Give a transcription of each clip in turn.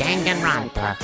Danganronpa.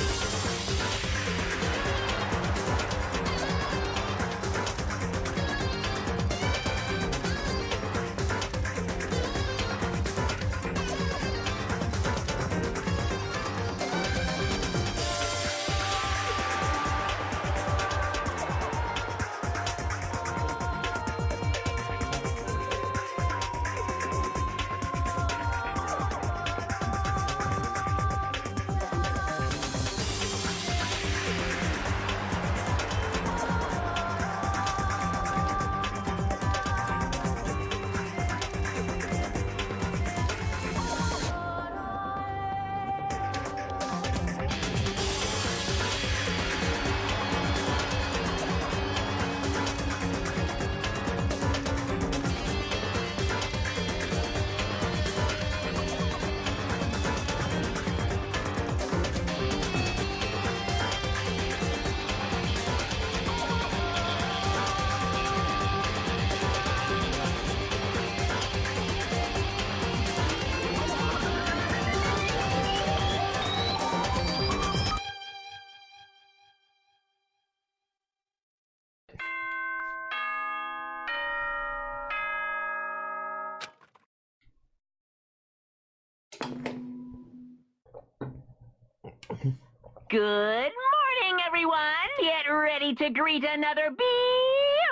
Good morning, everyone. Get ready to greet another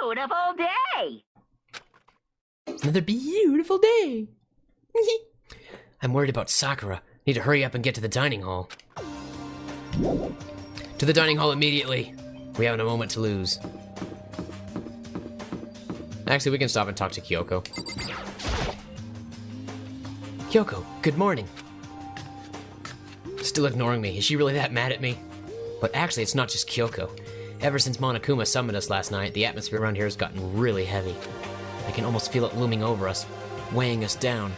beautiful day. Another beautiful day. I'm worried about Sakura. Need to hurry up and get to the dining hall. To the dining hall immediately. We haven't a moment to lose. Actually, we can stop and talk to Kyoko. Kyoko, good morning. Still ignoring me. Is she really that mad at me? But actually, it's not just Kyoko. Ever since Monokuma summoned us last night, the atmosphere around here has gotten really heavy. I can almost feel it looming over us, weighing us down.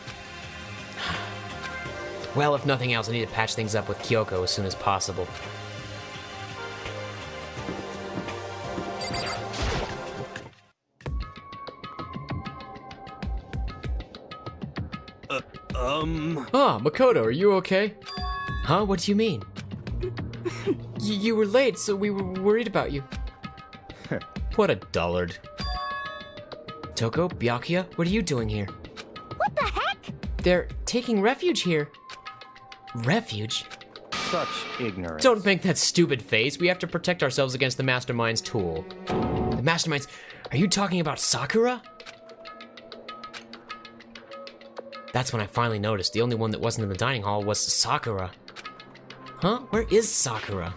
Well, if nothing else, I need to patch things up with Kyoko as soon as possible. Ah, Makoto, are you okay? Huh? What do you mean? You were late, so we were worried about you. What a dullard. Toko, Byakuya, what are you doing here? What the heck? They're taking refuge here. Refuge? Such ignorance. Don't make that stupid face. We have to protect ourselves against the Mastermind's tool. The Mastermind's... Are you talking about Sakura? That's when I finally noticed the only one that wasn't in the dining hall was Sakura. Huh? Where is Sakura?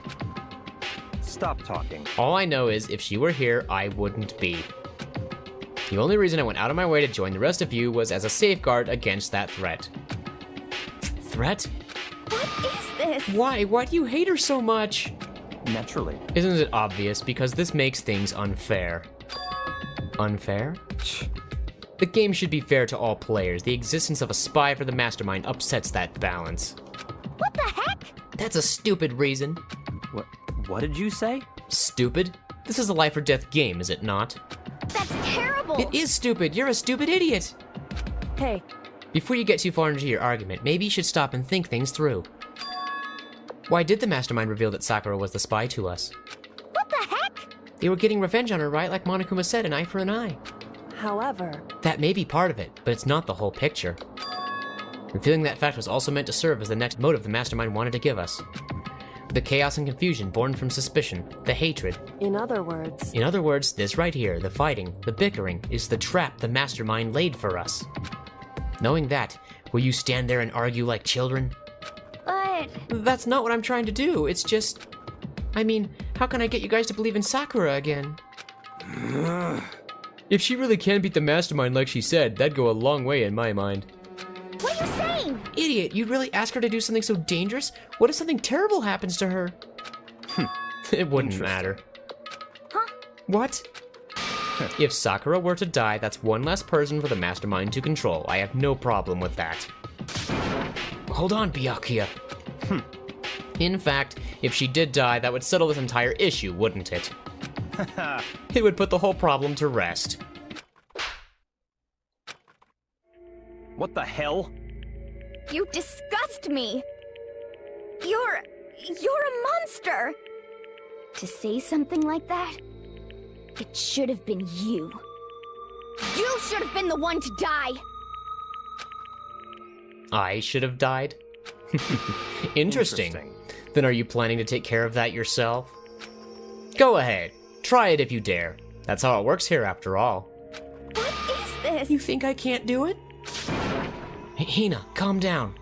Stop talking. All I know is if she were here, I wouldn't be. The only reason I went out of my way to join the rest of you was as a safeguard against that threat. Threat? What is this? Why? Why do you hate her so much? Naturally. Isn't it obvious? Because this makes things unfair. Unfair? The game should be fair to all players. The existence of a spy for the Mastermind upsets that balance. What the heck? That's a stupid reason. What did you say? Stupid? This is a life or death game, is it not? That's terrible. It is stupid. You're a stupid idiot. Hey, Before you get too far into your argument, maybe you should stop and think things through. Why did the Mastermind reveal that Sakura was the spy to us? what the heck? They were getting revenge on her, right? Like Monokuma said, an eye for an eye. However, That may be part of it, but it's not the whole picture. Revealing that fact was also meant to serve as the next motive the Mastermind wanted to give us. The chaos and confusion born from suspicion, the hatred. in other words, In other words, this right here, the fighting, the bickering, is the trap the Mastermind laid for us. Knowing that, will you stand there and argue like children? but That's not what I'm trying to do, it's just... I mean, how can I get you guys to believe in Sakura again? If she really can beat the Mastermind like she said, that'd go a long way in my mind. what are you saying? Idiot, you'd really ask her to do something so dangerous? What if something terrible happens to her? It wouldn't matter. Huh? What? If Sakura were to die, that's one less person for the Mastermind to control. I have no problem with that. Hold on, Byakuya. In fact, if she did die, that would settle this entire issue, wouldn't it? It would put the whole problem to rest. What the hell? You disgust me. You're You're a monster! To say something like that, it should have been you. You should have been the one to die! I should have died? Interesting. Then are you planning to take care of that yourself? Go ahead. Try it if you dare. That's how it works here after all. What is this? You think I can't do it? Hina, calm down.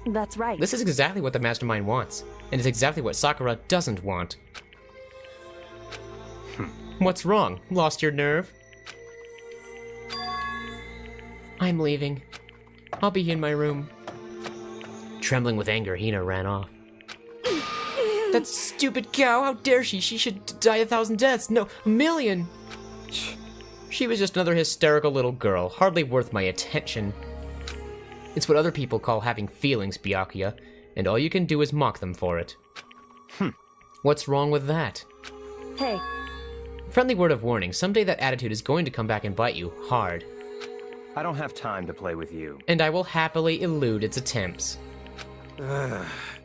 That's right. This is exactly what the mastermind wants, and it's exactly what Sakura doesn't want. What's wrong? Lost your nerve? I'm leaving. I'll be in my room. Trembling with anger, Hina ran off. That stupid cow, how dare she? She should die 1,000 deaths, no, 1,000,000! She was just another hysterical little girl, hardly worth my attention. It's what other people call having feelings, Byakuya, and all you can do is mock them for it. What's wrong with that? Hey, Friendly word of warning, someday that attitude is going to come back and bite you hard, I don't have time to play with you. and I will happily elude its attempts.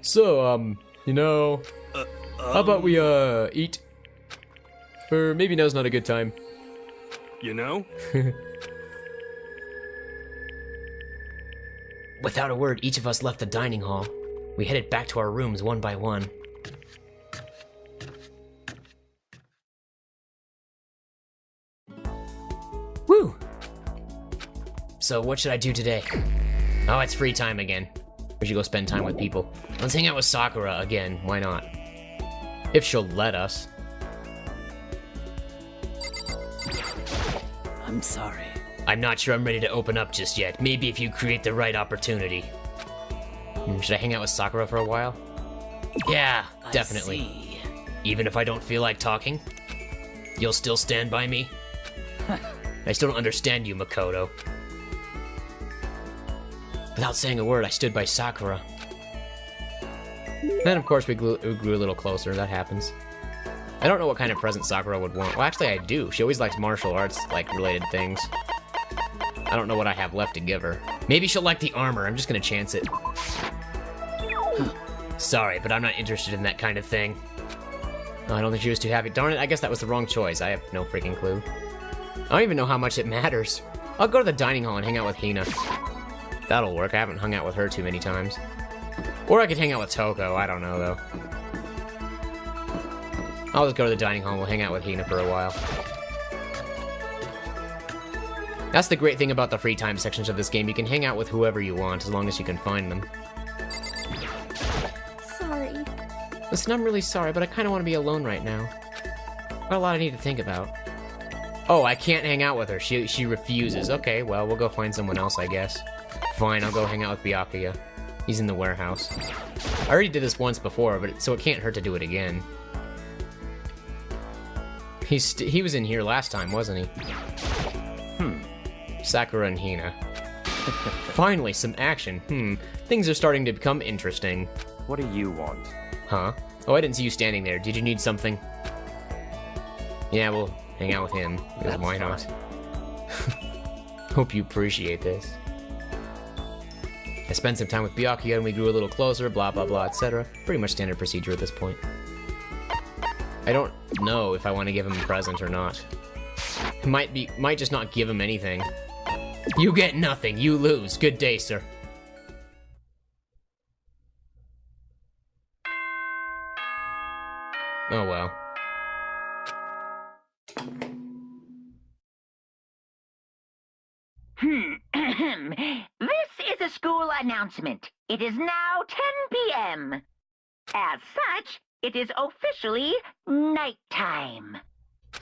So, you know, how about we, eat? Or maybe now's not a good time. You know? Without a word, each of us left the dining hall. We headed back to our rooms one by one. Woo! So what should I do today? Oh, it's free time again. We should go spend time with people. Let's hang out with Sakura again, why not? If she'll let us. I'm sorry. I'm not sure I'm ready to open up just yet. Maybe if you create the right opportunity. Should I hang out with Sakura for a while? Yeah, definitely. Even if I don't feel like talking? You'll still stand by me? I still don't understand you, Makoto. Without saying a word, I stood by Sakura. Then, of course, we grew a little closer. That happens. I don't know what kind of present Sakura would want. Well, actually, I do. She always likes martial arts, like, related things. I don't know what I have left to give her. Maybe she'll like the armor. I'm just gonna chance it. Sorry, but I'm not interested in that kind of thing. Oh, I don't think she was too happy. Darn it, I guess that was the wrong choice. I have no freaking clue. I don't even know how much it matters. I'll go to the dining hall and hang out with Hina. That'll work. I haven't hung out with her too many times. Or I could hang out with Toko. I don't know, though. I'll just go to the dining hall and we'll hang out with Hina for a while. That's the great thing about the free time sections of this game. You can hang out with whoever you want, as long as you can find them. Sorry. Listen, I'm really sorry, but I kind of want to be alone right now. Got a lot I need to think about. Oh, I can't hang out with her. She refuses. Okay, well, we'll go find someone else, I guess. Fine, I'll go hang out with Byakuya. He's in the warehouse. I already did this once before, so it can't hurt to do it again. He was in here last time, wasn't he? Sakura and Hina. Finally, some action. Things are starting to become interesting. What do you want? Huh? Oh, I didn't see you standing there. Did you need something? Yeah, we'll hang out with him. Because why not? Hope you appreciate this. I spent some time with Byakuya and we grew a little closer, blah blah blah, etc. Pretty much standard procedure at this point. I don't know if I want to give him a present or not. Might just not give him anything. You get nothing, you lose. Good day, sir. Oh well. This is a school announcement. It is now 10 p.m. As such, it is officially nighttime.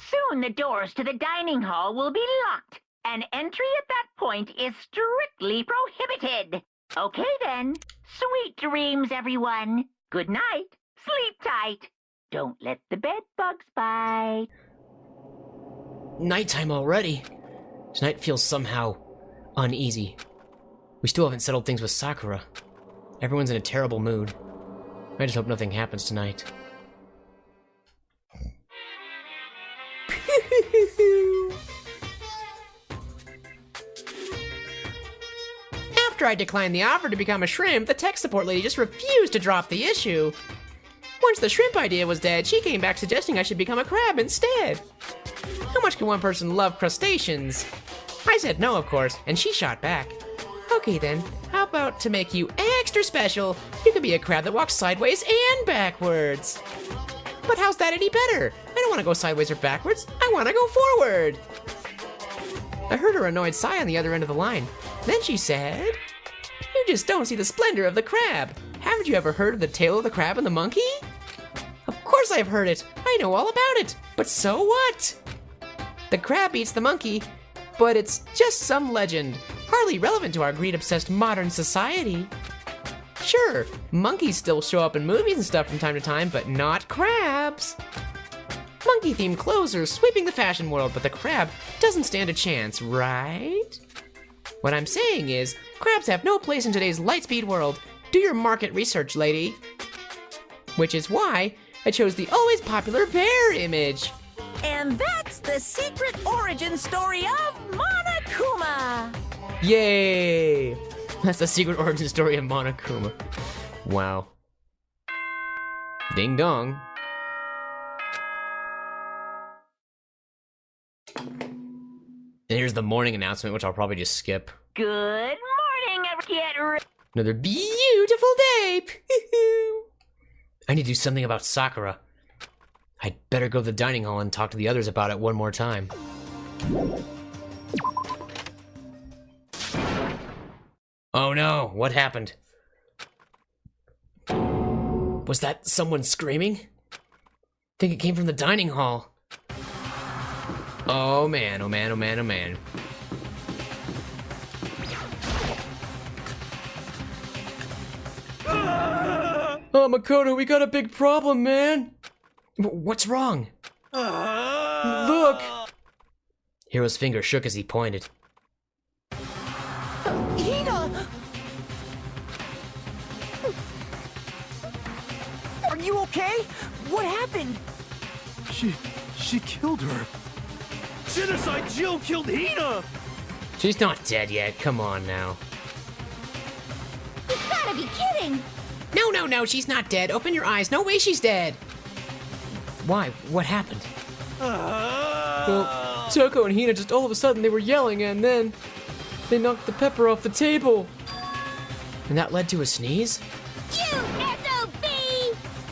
Soon the doors to the dining hall will be locked, and entry at that point is strictly prohibited. Okay then. Sweet dreams, everyone. Good night. Sleep tight. Don't let the bed bugs bite. Nighttime already. Tonight feels somehow uneasy. We still haven't settled things with Sakura. Everyone's in a terrible mood. I just hope nothing happens tonight. After I declined the offer to become a shrimp, the tech support lady just refused to drop the issue. Once the shrimp idea was dead, she came back suggesting I should become a crab instead. How much can one person love crustaceans? I said no, of course, and she shot back. Okay then, how about to make you extra special, you could be a crab that walks sideways and backwards. But how's that any better? I don't want to go sideways or backwards, I want to go forward. I heard her annoyed sigh on the other end of the line. Then she said, you just don't see the splendor of the crab. Haven't you ever heard of the tale of the crab and the monkey? Of course I've heard it. I know all about it. But so what? The crab eats the monkey, but it's just some legend, hardly relevant to our greed-obsessed modern society. Sure, monkeys still show up in movies and stuff from time to time, but not crabs. Monkey-themed clothes are sweeping the fashion world, but the crab doesn't stand a chance, right? What I'm saying is, crabs have no place in today's lightspeed world. Do your market research, lady. Which is why I chose the always popular bear image. And that's the secret origin story of Monokuma. Yay! That's the secret origin story of Monokuma. Wow. Ding dong. And here's the morning announcement, which I'll probably just skip. Good morning, get Another beautiful day! I need to do something about Sakura. I'd better go to the dining hall and talk to the others about it one more time. Oh no, what happened? Was that someone screaming? I think it came from the dining hall. Oh man, oh man, oh man, oh man. Oh, Makoto, we got a big problem, man. What's wrong? Look! Hiro's finger shook as he pointed. Hina! Are you okay? What happened? She killed her. Genocide Jill killed Hina! She's not dead yet, come on now. You gotta be kidding! No, she's not dead. Open your eyes. No way she's dead. Why? What happened? Well, Toko and Hina just all of a sudden they were yelling and then they knocked the pepper off the table. And that led to a sneeze? You SOB!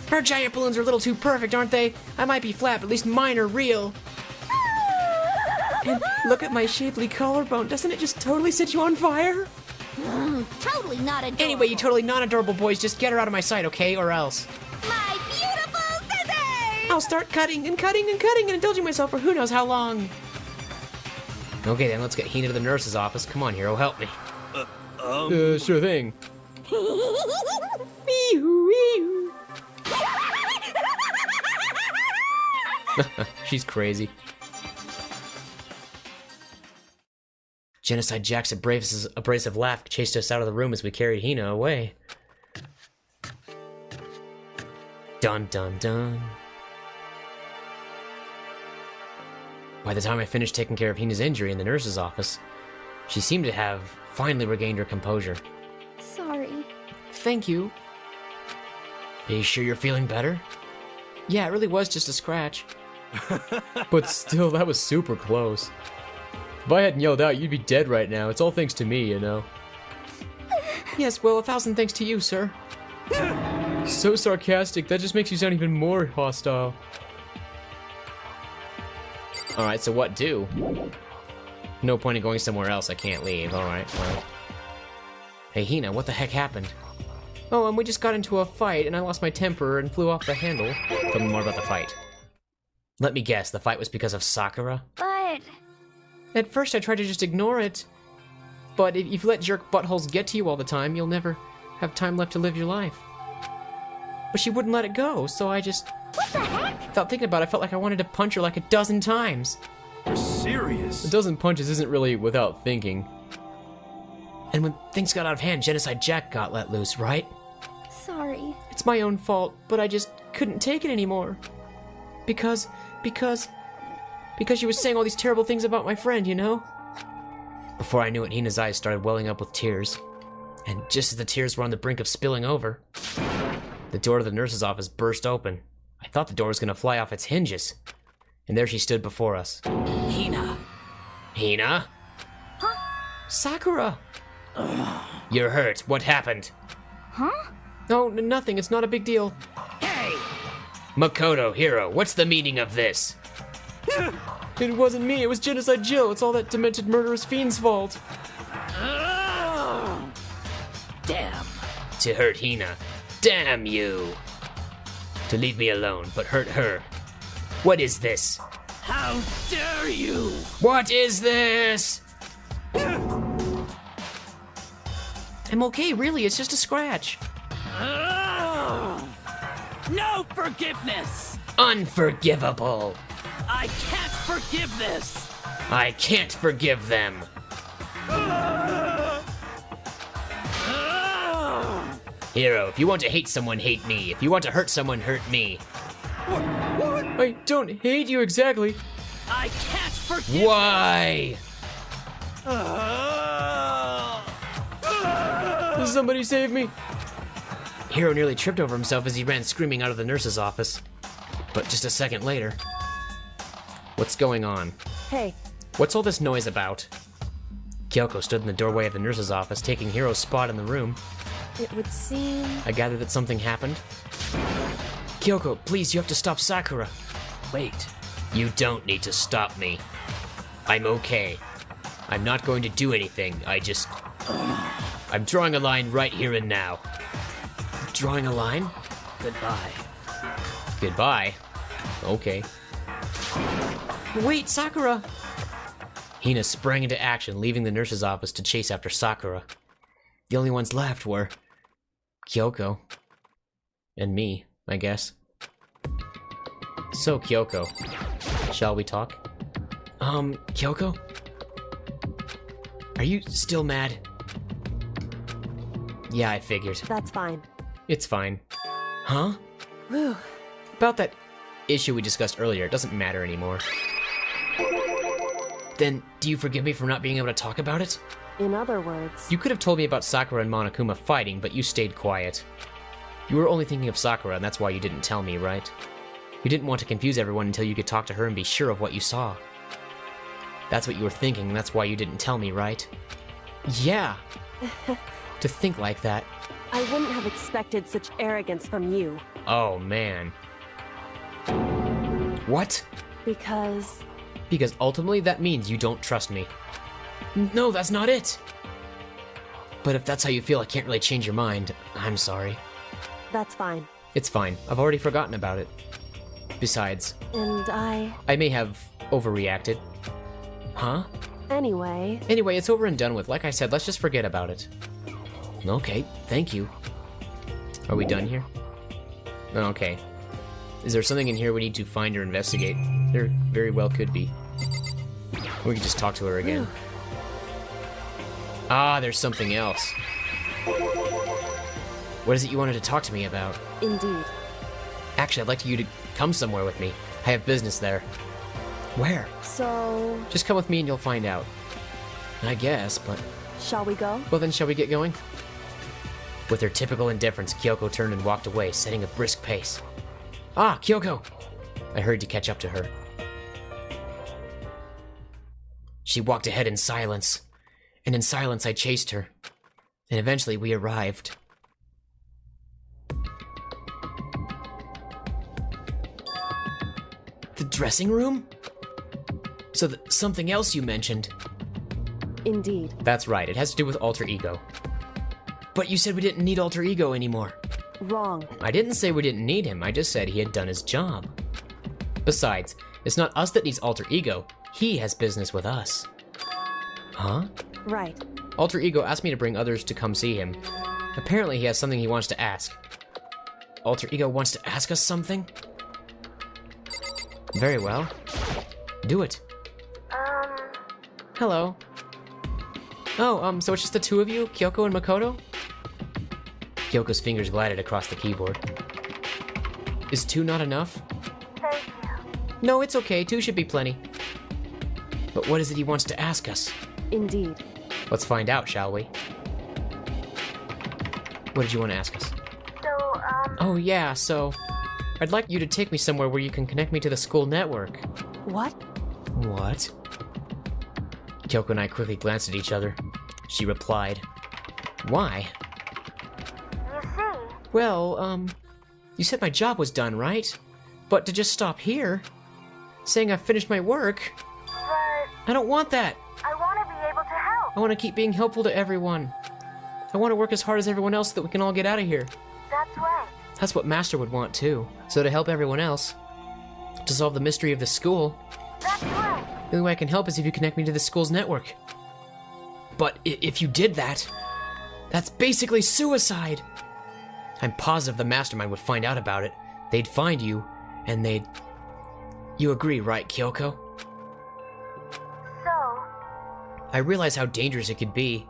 Her giant balloons are a little too perfect, aren't they? I might be flat, but at least mine are real. And look at my shapely collarbone. Doesn't it just totally set you on fire? Totally not adorable. Anyway, you totally non-adorable boys, just get her out of my sight, okay? Or else. My beautiful scissors! I'll start cutting and cutting and cutting and indulging myself for who knows how long. Okay then, let's get Hina to the nurse's office. Come on, Hiro, help me. Sure thing. She's crazy. Genocide Jack's abrasive laugh chased us out of the room as we carried Hina away. Dun dun dun. By the time I finished taking care of Hina's injury in the nurse's office, she seemed to have finally regained her composure. Sorry. Thank you. Are you sure you're feeling better? Yeah, it really was just a scratch. But still, that was super close. If I hadn't yelled out, you'd be dead right now. It's all thanks to me, you know. Yes, well, 1,000 thanks to you, sir. So sarcastic, that just makes you sound even more hostile. Alright, so what do? No point in going somewhere else, I can't leave. Alright, well. Hey, Hina, what the heck happened? Oh, we just got into a fight, and I lost my temper and flew off the handle. Tell me more about the fight. Let me guess, the fight was because of Sakura? But... At first I tried to just ignore it. But if you let jerk buttholes get to you all the time, you'll never have time left to live your life. But she wouldn't let it go, so I just... What the heck? Without thinking about it, I felt like I wanted to punch her like a dozen times. You're serious? A dozen punches isn't really without thinking. And when things got out of hand, Genocide Jack got let loose, right? Sorry. It's my own fault, but I just couldn't take it anymore. Because she was saying all these terrible things about my friend, you know? Before I knew it, Hina's eyes started welling up with tears. And just as the tears were on the brink of spilling over, The door to the nurse's office burst open. I thought the door was gonna fly off its hinges. And there she stood before us. Hina. Hina? Huh? Sakura! You're hurt. What happened? Huh? No, nothing. It's not a big deal. Hey! Makoto, Hiro, what's the meaning of this? It wasn't me. It was Genocide Jill. It's all that demented murderous fiend's fault. Damn. To hurt Hina. Damn you. To leave me alone, but hurt her. What is this? How dare you! What is this? I'm okay, really. It's just a scratch. No forgiveness! Unforgivable. I can't forgive this! I can't forgive them. Hiro, if you want to hate someone, hate me. If you want to hurt someone, hurt me. What? I don't hate you exactly. I can't forgive Why? Somebody save me. Hiro nearly tripped over himself as he ran screaming out of the nurse's office. But just a second later... What's going on? Hey, What's all this noise about? Kyoko stood in the doorway of the nurse's office, taking Hiro's spot in the room. it would seem... I gather that something happened. Kyoko, please, you have to stop Sakura. Wait. You don't need to stop me. I'm okay. I'm not going to do anything. I'm drawing a line right here and now. Drawing a line? Goodbye. Goodbye. Okay. Wait, Sakura! Hina sprang into action, leaving the nurse's office to chase after Sakura. The only ones left were Kyoko and me, I guess. So, Kyoko, shall we talk? Kyoko? Are you still mad? Yeah, I figured. That's fine. It's fine. Huh? Whew. About that issue we discussed earlier, it doesn't matter anymore. Then, do you forgive me for not being able to talk about it? In other words, You could have told me about Sakura and Monokuma fighting, but you stayed quiet. You were only thinking of Sakura, and that's why you didn't tell me, right? You didn't want to confuse everyone until you could talk to her and be sure of what you saw. That's what you were thinking, and that's why you didn't tell me, right? Yeah! To think like that. I wouldn't have expected such arrogance from you. Oh, man. What? Because... Because ultimately that means you don't trust me. No, that's not it! But if that's how you feel, I can't really change your mind. I'm sorry. That's fine. It's fine. I've already forgotten about it. Besides, And I may have overreacted. Huh? Anyway, Anyway, it's over and done with. Like I said, let's just forget about it. Okay, thank you. Are we done here? Okay. Is there something in here we need to find or investigate? There very well could be. We could just talk to her again. Ah, there's something else. What is it you wanted to talk to me about? indeed. Actually, I'd like you to come somewhere with me. I have business there. Where? So, Just come with me and you'll find out. I guess, but... shall we go? Well then, shall we get going? With her typical indifference, Kyoko turned and walked away, setting a brisk pace. Ah, Kyoko! I hurried to catch up to her. She walked ahead in silence, and in silence I chased her. And eventually we arrived. The dressing room? So something else you mentioned. Indeed. That's right, it has to do with alter ego. But you said we didn't need alter ego anymore. Wrong. I didn't say we didn't need him, I just said he had done his job. Besides, it's not us that needs alter ego, he has business with us. Huh? Right. Alter ego asked me to bring others to come see him. Apparently he has something he wants to ask. Alter ego wants to ask us something? Very well. Do it. Hello. Oh, so it's just the two of you, Kyoko and Makoto? Kyoko's fingers glided across the keyboard. Is 2 not enough? Thank you. No, it's okay. 2 should be plenty. But what is it he wants to ask us? Indeed. Let's find out, shall we? What did you want to ask us? So, Oh yeah, so I'd like you to take me somewhere where you can connect me to the school network. What? What? Kyoko and I quickly glanced at each other. She replied, "Why?" You see, Well, you said my job was done, right? But to just stop here, saying I've finished my work, but I don't want that. I want to be able to help. I want to keep being helpful to everyone. I want to work as hard as everyone else so that we can all get out of here. That's right. That's what Master would want too. So to help everyone else, to solve the mystery of the school, That's right. the only way I can help is if you connect me to the school's network. But if you did that, that's basically suicide. I'm positive the mastermind would find out about it. They'd find you, and they'd... You agree, right, Kyoko? So, I realize how dangerous it could be,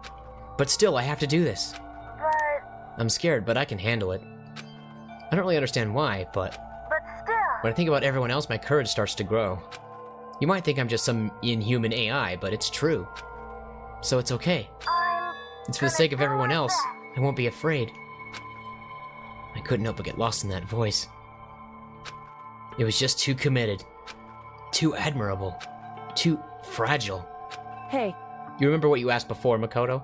but still, I have to do this. but I'm scared, but I can handle it. I don't really understand why, but still. when I think about everyone else, my courage starts to grow. You might think I'm just some inhuman AI, but it's true. So it's okay. It's for the sake of everyone else. I won't be afraid. I couldn't help but get lost in that voice. It was just too committed. Too admirable. Too fragile. Hey, You remember what you asked before, Makoto?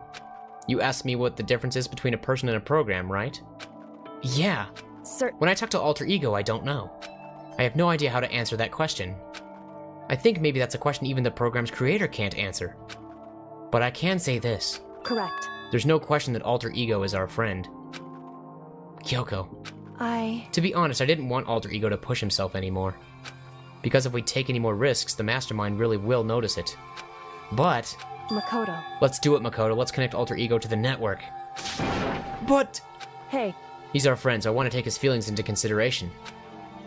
You asked me what the difference is between a person and a program, right? Yeah. sir. When I talk to Alter Ego, I don't know. I have no idea how to answer that question. I think maybe that's a question even the program's creator can't answer. But I can say this. Correct. There's no question that Alter Ego is our friend. Kyoko, to be honest, I didn't want Alter Ego to push himself anymore. Because if we take any more risks, the Mastermind really will notice it. But... Makoto. Let's do it, Makoto. Let's connect Alter Ego to the network. But... Hey, He's our friend, so I want to take his feelings into consideration.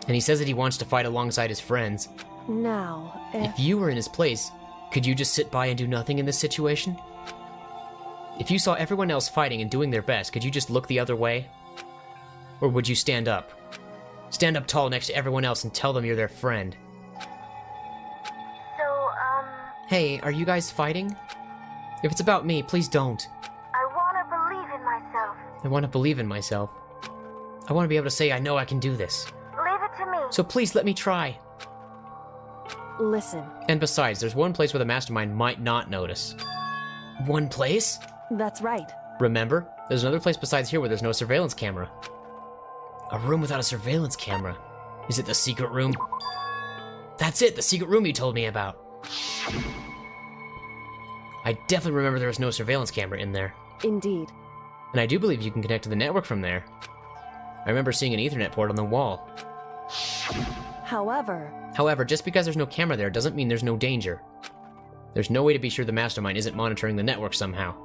And he says that he wants to fight alongside his friends. now, If you were in his place, could you just sit by and do nothing in this situation? If you saw everyone else fighting and doing their best, could you just look the other way? Or would you stand up? Stand up tall next to everyone else and tell them you're their friend. So, Hey, are you guys fighting? If it's about me, please don't. I want to believe in myself. I want to believe in myself. I want to be able to say I know I can do this. Leave it to me. So please let me try. listen. And besides, there's one place where the Mastermind might not notice. One place? That's right. Remember? There's another place besides here where there's no surveillance camera. A room without a surveillance camera. Is it the secret room? That's it, the secret room you told me about. I definitely remember there was no surveillance camera in there. Indeed. And I do believe you can connect to the network from there. I remember seeing an Ethernet port on the wall. However, Just because there's no camera there doesn't mean there's no danger. There's no way to be sure the Mastermind isn't monitoring the network somehow.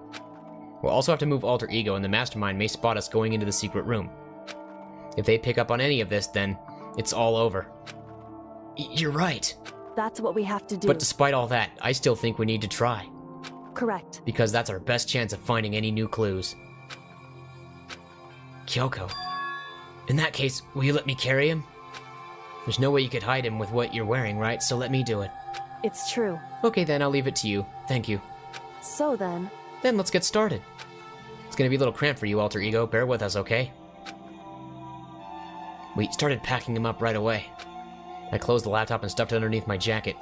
We'll also have to move Alter Ego, and the Mastermind may spot us going into the secret room. If they pick up on any of this, then it's all over. You're right. that's what we have to do. But despite all that, I still think we need to try. Correct. Because that's our best chance of finding any new clues. Kyoko, in that case, will you let me carry him? There's no way you could hide him with what you're wearing, right? So let me do it. It's true. Okay then, I'll leave it to you. Thank you. So then, Then let's get started. It's gonna be a little cramped for you, Alter Ego. Bear with us, okay? We started packing him up right away. I closed the laptop and stuffed it underneath my jacket.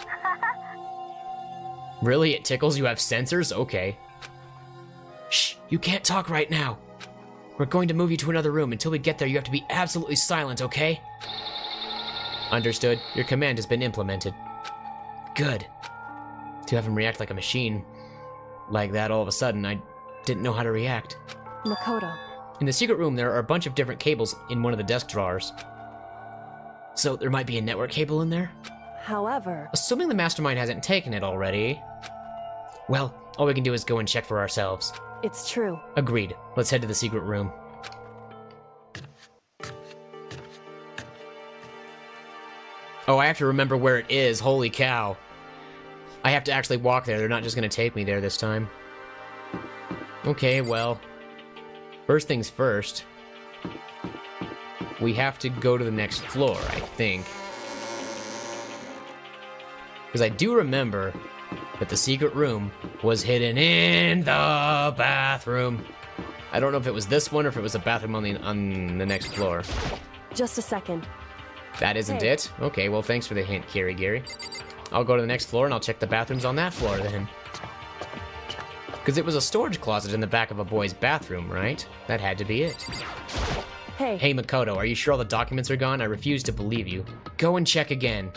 Really? It tickles? You have sensors? Okay. Shh! You can't talk right now! We're going to move you to another room. Until we get there, you have to be absolutely silent, okay? Understood. Your command has been implemented. Good. To have him react like a machine like that all of a sudden, I didn't know how to react. Makoto. In the secret room, there are a bunch of different cables in one of the desk drawers. So there might be a network cable in there? However, Assuming the Mastermind hasn't taken it already. Well, all we can do is go and check for ourselves. it's true. Agreed. Let's head to the secret room. Oh, I have to remember where it is. Holy cow. I have to actually walk there. They're not just going to take me there this time. Okay, well. First things first. We have to go to the next floor, I think. Because I do remember that the secret room was hidden in the bathroom. I don't know if it was this one or if it was a bathroom on the next floor. Just a second. That isn't Hey. it? Okay, well, thanks for the hint, Gary. I'll go to the next floor and I'll check the bathrooms on that floor then. Because it was a storage closet in the back of a boy's bathroom, right? That had to be it. Hey. Hey, Makoto, are you sure all the documents are gone? I refuse to believe you. Go and check again.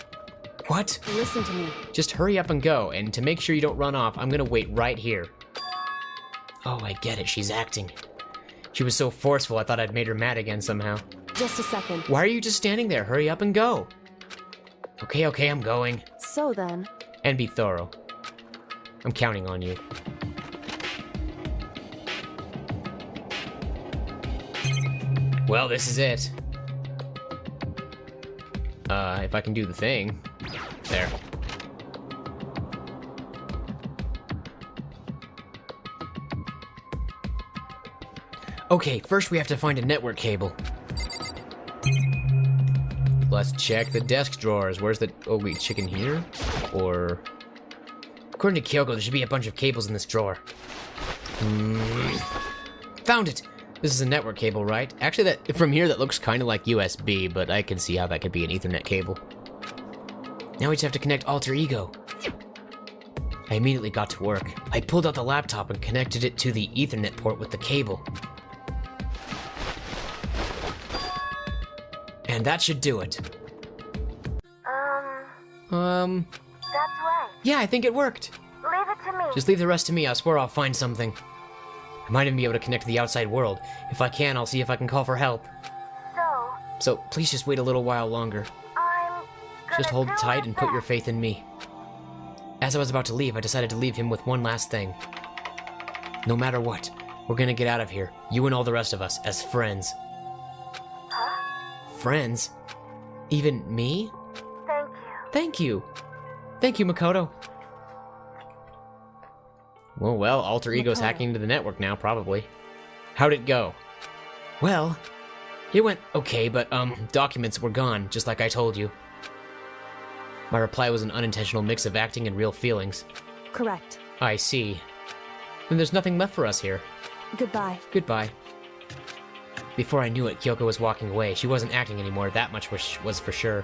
What? Listen to me. Just hurry up and go, and to make sure you don't run off, I'm gonna wait right here. Oh, I get it, she's acting. She was so forceful, I thought I'd made her mad again somehow. Just a second. Why are you just standing there? Hurry up and go. Okay, I'm going. So then, And be thorough. I'm counting on you. Well, this is it. If I can do the thing. There. Okay, first we have to find a network cable. Let's check the desk drawers. Where's the... Oh, wait, chicken here? Or... According to Kyoko, there should be a bunch of cables in this drawer. Found it! This is a network cable, right? Actually, that from here, that looks kind of like USB, but I can see how that could be an Ethernet cable. Now we just have to connect Alter Ego. I immediately got to work. I pulled out the laptop and connected it to the Ethernet port with the cable. And that should do it. That's right. Yeah, I think it worked. Leave it to me. Just leave the rest to me, I swear I'll find something. I might even be able to connect to the outside world. If I can, I'll see if I can call for help. So please just wait a little while longer. I'm gonna Just hold do tight my and put your best. faith in me. As I was about to leave, I decided to leave him with one last thing. No matter what, we're gonna get out of here, you and all the rest of us, as friends. Huh? Friends? Even me? Thank you. Thank you. Thank you, Makoto. Well, Alter Ego's Makoto. hacking into the network now, probably. How'd it go? Well, it went okay, but, documents were gone, just like I told you. My reply was an unintentional mix of acting and real feelings. correct. I see. Then there's nothing left for us here. Goodbye. Goodbye. Before I knew it, Kyoko was walking away. She wasn't acting anymore, that much was for sure.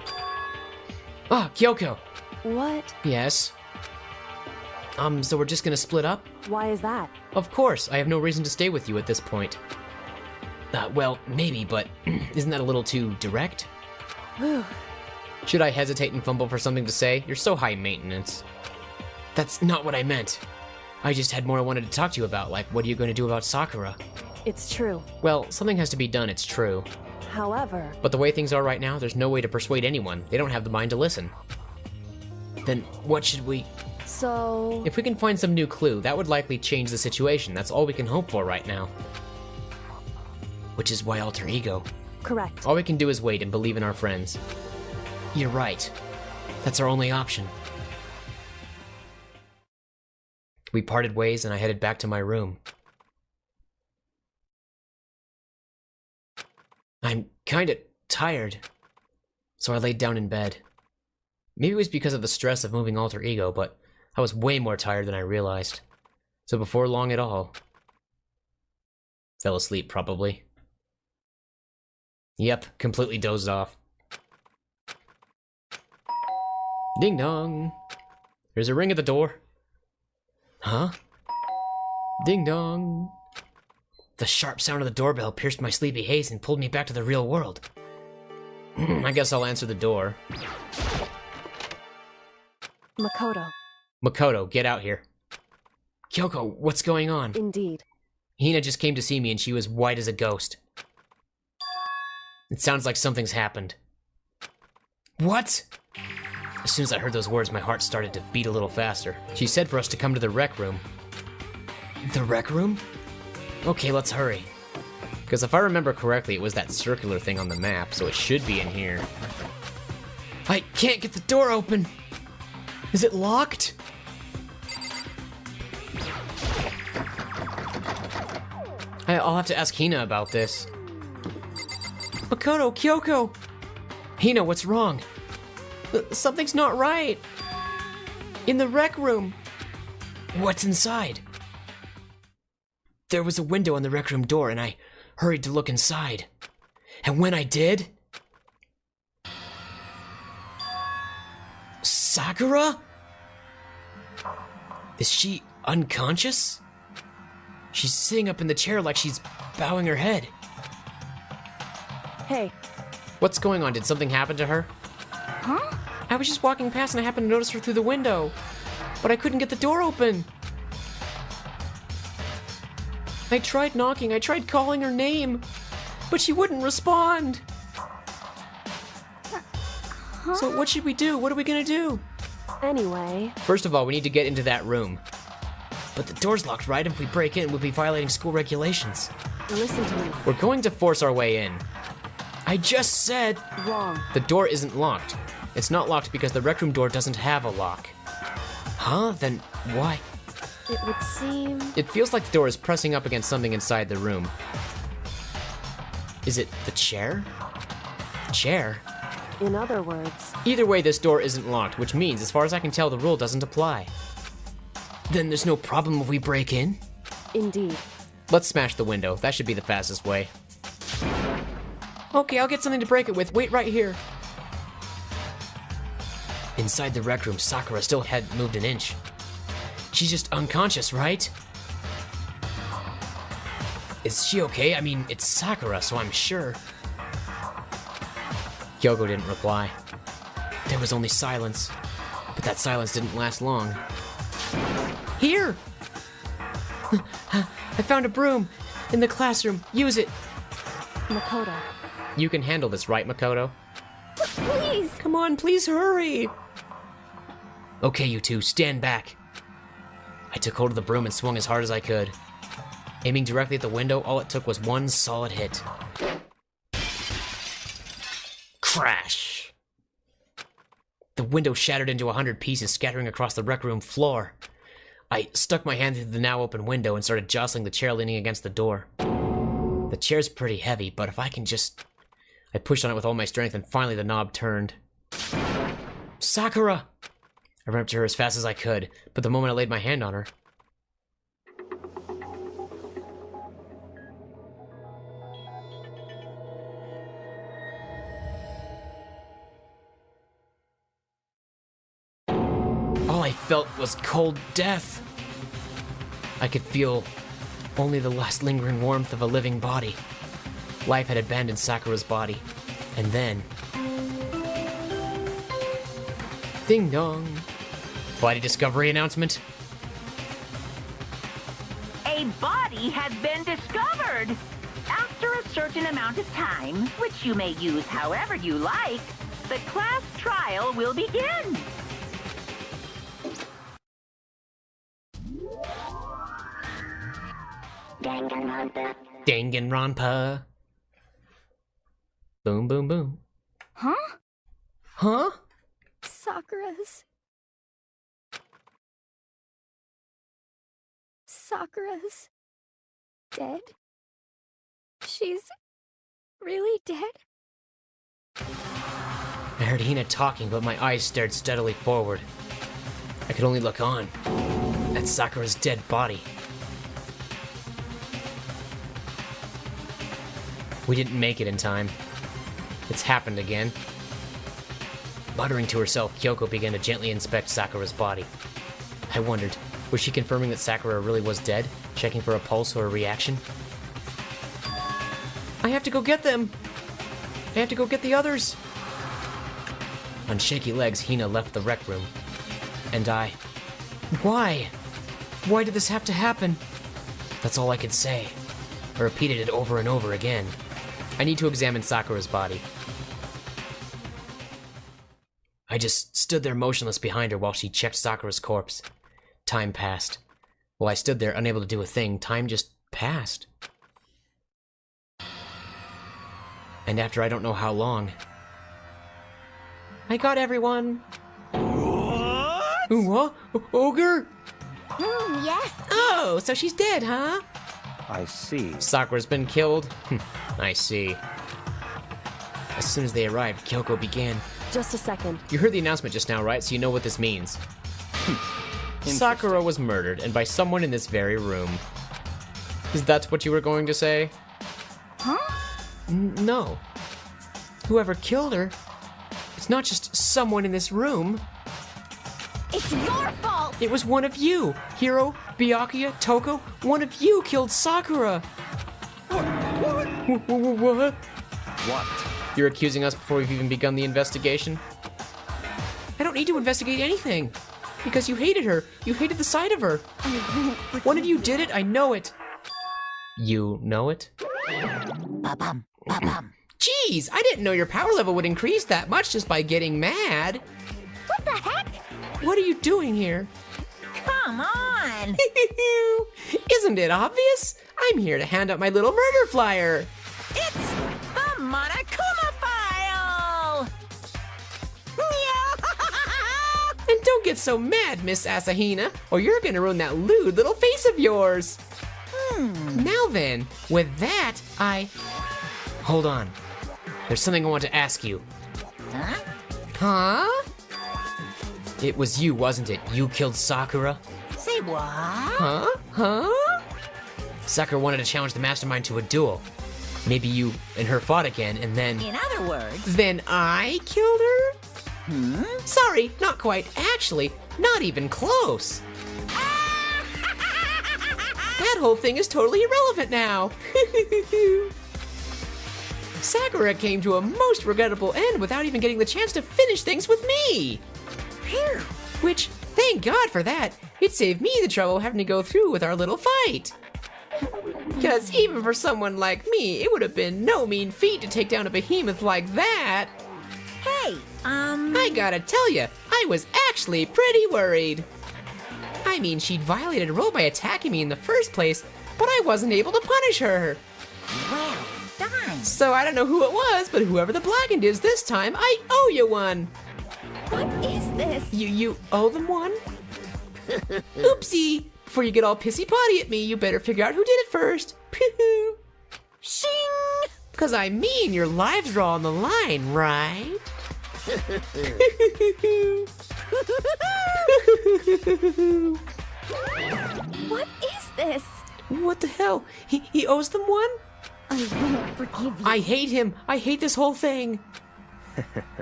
Ah, Kyoko! What? Yes? So we're just gonna split up? Why is that? Of course, I have no reason to stay with you at this point. Well, maybe, but isn't that a little too direct? Whew. Should I hesitate and fumble for something to say? You're so high maintenance. That's not what I meant. I just had more I wanted to talk to you about, like what are you going to do about Sakura? It's true. Well, something has to be done, it's true. However, But the way things are right now, there's no way to persuade anyone. They don't have the mind to listen. Then what should we... so... If we can find some new clue, that would likely change the situation. That's all we can hope for right now. Which is why Alter Ego. Correct. All we can do is wait and believe in our friends. You're right. That's our only option. We parted ways and I headed back to my room. I'm kinda tired, so I laid down in bed. Maybe it was because of the stress of moving Alter Ego, but I was way more tired than I realized. So before long at all, fell asleep probably. Yep, completely dozed off. Ding dong. There's a ring at the door. Huh? Ding dong. The sharp sound of the doorbell pierced my sleepy haze and pulled me back to the real world. I guess I'll answer the door. Makoto. Makoto, get out here. Kyoko, what's going on? Indeed. Hina just came to see me and she was white as a ghost. It sounds like something's happened. What? As soon as I heard those words, my heart started to beat a little faster. She said for us to come to the rec room. The rec room? Okay, let's hurry. Because if I remember correctly, it was that circular thing on the map, so it should be in here. I can't get the door open! Is it locked? I'll have to ask Hina about this. Makoto, Kyoko! Hina, what's wrong? Something's not right. In the rec room. What's inside? there was a window on the rec room door, and I hurried to look inside. And when I did... Sakura? Is she unconscious? She's sitting up in the chair like she's bowing her head. Hey, What's going on? Did something happen to her? Huh? I was just walking past and I happened to notice her through the window. But I couldn't get the door open. I tried knocking, I tried calling her name, but she wouldn't respond. So what should we do? What are we gonna do? anyway, First of all, we need to get into that room. But the door's locked, right? If we break in, we'll be violating school regulations. listen to me. We're going to force our way in. I just said... Wrong. The door isn't locked. It's not locked because the rec room door doesn't have a lock. Huh? Then why? It would seem... It feels like the door is pressing up against something inside the room. Is it the chair? Chair? In other words, Either way, this door isn't locked, which means, as far as I can tell, the rule doesn't apply. Then there's no problem if we break in? indeed. Let's smash the window. That should be the fastest way. Okay, I'll get something to break it with. Wait right here. Inside the rec room, Sakura still hadn't moved an inch. She's just unconscious, right? Is she okay? I mean, it's Sakura, so I'm sure. Kyoko didn't reply. There was only silence, but that silence didn't last long. Here! I found a broom in the classroom. Use it. Makoto. You can handle this, right, Makoto? Please! Come on, please hurry! Okay, you two, stand back. I took hold of the broom and swung as hard as I could. Aiming directly at the window, all it took was one solid hit. Crash! The window shattered into 100 pieces, scattering across the rec room floor. I stuck my hand through the now open window and started jostling the chair leaning against the door. The chair's pretty heavy, but if I can just... I pushed on it with all my strength and finally the knob turned. Sakura! I ran up to her as fast as I could, but the moment I laid my hand on her... all I felt was cold death. I could feel only the last lingering warmth of a living body. Life had abandoned Sakura's body. And then... Ding dong. Body discovery announcement? A body has been discovered. After a certain amount of time, which you may use however you like, the class trial will begin. Danganronpa. Boom, boom, boom. Huh? Huh? Sakura's dead? She's really dead? I heard Hina talking, but my eyes stared steadily forward. I could only look on at Sakura's dead body. We didn't make it in time. It's happened again. Muttering to herself, Kyoko began to gently inspect Sakura's body. I wondered, was she confirming that Sakura really was dead? Checking for a pulse or a reaction? I have to go get them! I have to go get the others! On shaky legs, Hina left the rec room. And I... Why? Why did this have to happen? That's all I could say. I repeated it over and over again. I need to examine Sakura's body. I just stood there motionless behind her while she checked Sakura's corpse. Time passed. While I stood there unable to do a thing, time just passed. And after I don't know how long... I got everyone! What? What? Ogre? Yes. Oh, so she's dead, huh? I see. Sakura's been killed? I see. As soon as they arrived, Kyoko began. Just a second. You heard the announcement just now, right? So you know what this means. Sakura was murdered, and by someone in this very room. Is that what you were going to say? Huh? No. Whoever killed her, it's not just someone in this room. It's your fault! It was one of you. Hiro, Byakuya, Toko, one of you killed Sakura. What? What? You're accusing us before we've even begun the investigation? I don't need to investigate anything. Because you hated her. You hated the sight of her. One of you did it, I know it. You know it? Ba-bum, ba-bum. Jeez, I didn't know your power level would increase that much just by getting mad. What the heck? What are you doing here? Come on! Isn't it obvious? I'm here to hand out my little murder flyer. It's the Monokuma file! And don't get so mad, Miss Asahina, or you're gonna ruin that lewd little face of yours. Now then, with that, Hold on. There's something I want to ask you. Huh? Huh? It was you, wasn't it? You killed Sakura? Say what? Huh? Sakura wanted to challenge the mastermind to a duel. Maybe you and her fought again, and then... In other words... Then I killed her? Sorry, not quite. Actually, not even close. That whole thing is totally irrelevant now. Sakura came to a most regrettable end without even getting the chance to finish things with me. Phew. Which, thank God for that. It saved me the trouble of having to go through with our little fight. Because even for someone like me, it would have been no mean feat to take down a behemoth like that. Hey, I gotta tell ya, I was actually pretty worried. I mean, she'd violated a rule by attacking me in the first place, but I wasn't able to punish her. well done. So I don't know who it was, but whoever the blackened is this time, I owe you one. What is this? You owe them one? Oopsie! Before you get all pissy potty at me, you better figure out who did it first. Shing! Cause I mean, your lives are all on the line, right? What is this? What the hell? He owes them one? I won't forgive you. I hate him. I hate this whole thing.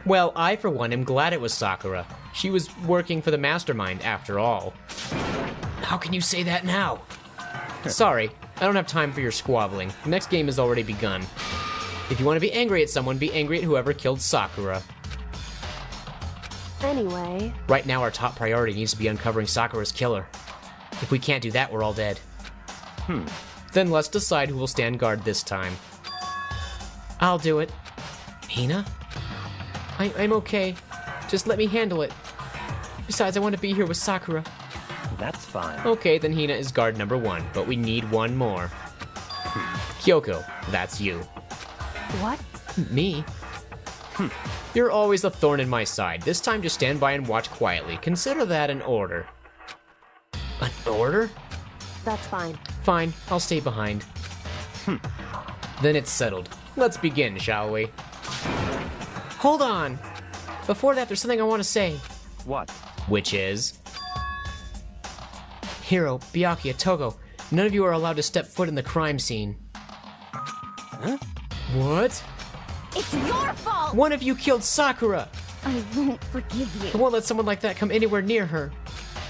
Well, I, for one, am glad it was Sakura. She was working for the mastermind, after all. How can you say that now? Sorry, I don't have time for your squabbling. The next game has already begun. If you want to be angry at someone, be angry at whoever killed Sakura. Anyway, Right now, our top priority needs to be uncovering Sakura's killer. If we can't do that, we're all dead. Then let's decide who will stand guard this time. I'll do it. Hina? I'm okay. Just let me handle it. Besides, I want to be here with Sakura. That's fine. Okay, then Hina is guard number 1, but we need one more. Kyoko, that's you. what? Me? You're always a thorn in my side. This time just stand by and watch quietly. Consider that an order. An order? That's fine. Fine, I'll stay behind. Then it's settled. Let's begin, shall we? Hold on! Before that, there's something I want to say. What? Which is... Hiro, Byakuya, Togo, none of you are allowed to step foot in the crime scene. Huh? What? It's your fault! One of you killed Sakura! I won't forgive I you. won't let someone like that come anywhere near her.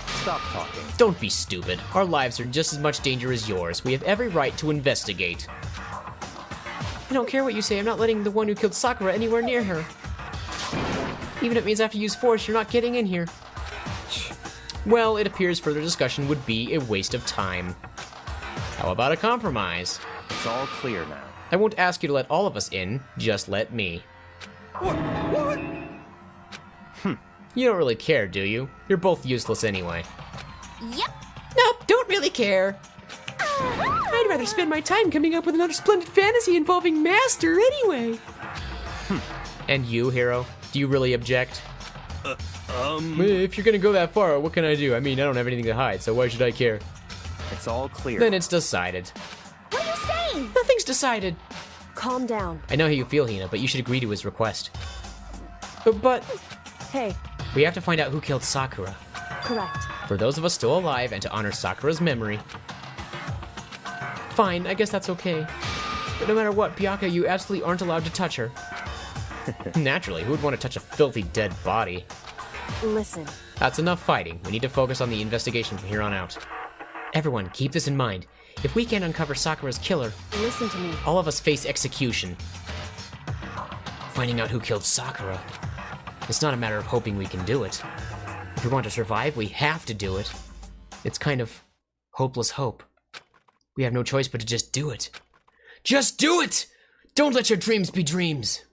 Stop talking. Don't be stupid. Our lives are just as much danger as yours. We have every right to investigate. I don't care what you say. I'm not letting the one who killed Sakura anywhere near her. Even if it means I have to use force, you're not getting in here. Well, it appears further discussion would be a waste of time. How about a compromise? It's all clear now. I won't ask you to let all of us in, just let me. What? You don't really care, do you? You're both useless anyway. Yep. Nope, don't really care. I'd rather spend my time coming up with another splendid fantasy involving Master anyway. And you, Hiro? Do you really object? If you're gonna go that far, what can I do? I mean, I don't have anything to hide, so why should I care? It's all clear. Then it's decided. What are you saying? Nothing's decided. Calm down. I know how you feel, Hina, but you should agree to his request. But Hey, we have to find out who killed Sakura. correct. For those of us still alive and to honor Sakura's memory, Fine, I guess that's okay. But no matter what, Byakuya, you absolutely aren't allowed to touch her. Naturally, who would want to touch a filthy dead body? Listen, That's enough fighting. We need to focus on the investigation from here on out. Everyone, keep this in mind. If we can't uncover Sakura's killer, listen to me. all of us face execution. Finding out who killed Sakura. It's not a matter of hoping we can do it. If we want to survive, we have to do it. It's kind of hopeless hope. We have no choice but to just do it. Just do it! Don't let your dreams be dreams!